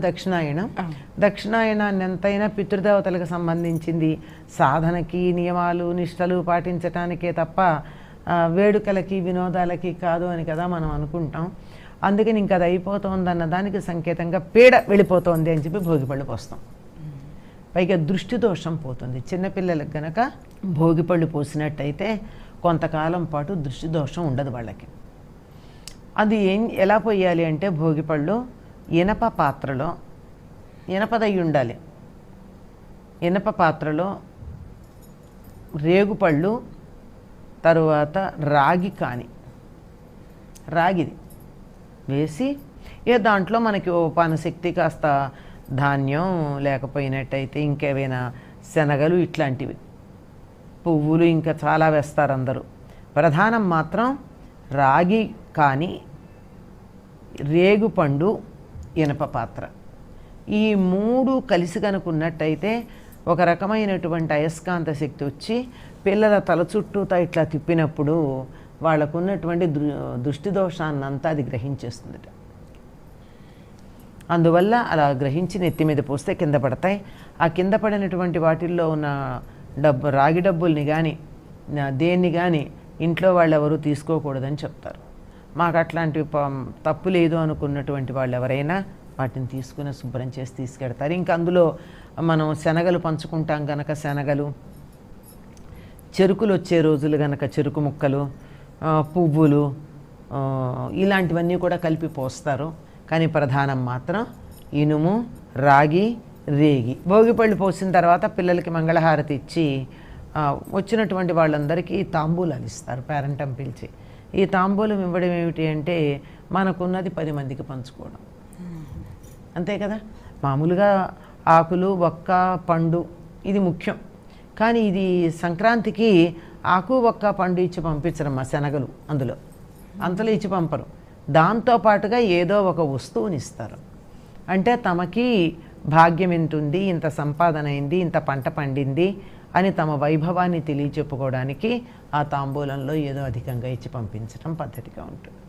దక్షిణాయనం. దక్షిణాయనాన్ని ఎంతైనా పితృదేవతలకు సంబంధించింది, సాధనకి నియమాలు నిష్టలు పాటించటానికే తప్ప వేడుకలకి వినోదాలకి కాదు అని కదా మనం అనుకుంటాం. అందుకని ఇంకా అది అయిపోతుందన్న దానికి సంకేతంగా పీడ వెళ్ళిపోతుంది అని చెప్పి భోగిపళ్ళు పోస్తాం. పైగా దృష్టి దోషం పోతుంది. చిన్నపిల్లలకు గనక భోగిపళ్ళు పోసినట్టయితే కొంతకాలం పాటు దృష్టి దోషం ఉండదు వాళ్ళకి. అది ఎలా పోయాలి అంటే భోగిపళ్ళు ఇనప పాత్రలో, ఇనపదై ఉండాలి, ఇనప పాత్రలో రేగుపళ్ళు, తరువాత రాగి కాని రాగిది వేసి దాంట్లో మనకి ఉపానశక్తి కాస్త ధాన్యం లేకపోయినట్టయితే ఇంకేవైనా శనగలు ఇట్లాంటివి పువ్వులు ఇంకా చాలా వేస్తారు అందరూ. ప్రధానం మాత్రం రాగి కాని, రేగుపండు, ఇనప పాత్ర. ఈ మూడు కలిసి కనుకున్నట్టయితే ఒక రకమైనటువంటి అయస్కాంత శక్తి వచ్చి పిల్లల తల చుట్టూతా ఇట్లా తిప్పినప్పుడు వాళ్ళకున్నటువంటి దృష్టి దోషాన్నంతా అది గ్రహించేస్తుందట. అందువల్ల అలా గ్రహించి నెత్తి మీద పోస్తే కింద పడతాయి. ఆ కింద పడినటువంటి వాటిల్లో ఉన్న రాగి డబ్బుల్ని కానీ దేన్ని కానీ ఇంట్లో వాళ్ళు ఎవరు తీసుకోకూడదని చెప్తారు. మాకు అట్లాంటి తప్పు లేదు అనుకున్నటువంటి వాళ్ళు ఎవరైనా వాటిని తీసుకుని శుభ్రం చేసి తీసుకెడతారు. ఇంకా అందులో మనం శనగలు పంచుకుంటాం కనుక శనగలు, చెరుకులు వచ్చే రోజులు కనుక చెరుకు ముక్కలు, పువ్వులు ఇలాంటివన్నీ కూడా కలిపి పోస్తారు. కానీ ప్రధానం మాత్రం ఇనుము, రాగి, రేగి. భోగిపళ్ళు పోసిన తర్వాత పిల్లలకి మంగళహారతి ఇచ్చి వచ్చినటువంటి వాళ్ళందరికీ తాంబూలాలు ఇస్తారు పేరంటం పిలిచి. ఈ తాంబూలం ఇవ్వడం ఏమిటి అంటే మనకున్నది 10 మందికి పంచుకోవడం, అంతే కదా. మామూలుగా ఆకులు, ఒక్క, పండు ఇది ముఖ్యం. కానీ ఇది సంక్రాంతికి ఆకు, ఒక్క, పండు ఇచ్చి పంపించరమ్మా. శనగలు అంతలో ఇచ్చి పంపరు. దాంతోపాటుగా ఏదో ఒక వస్తువుని ఇస్తారు. అంటే తమకి భాగ్యం ఎంతుంది, ఇంత సంపాదన అయింది, ఇంత పంట పండింది అని తమ వైభవాన్ని తెలియచెప్పుకోవడానికి ఆ తాంబూలంలో ఏదో అధికంగా ఇచ్చి పంపించడం పద్ధతిగా ఉంటుంది.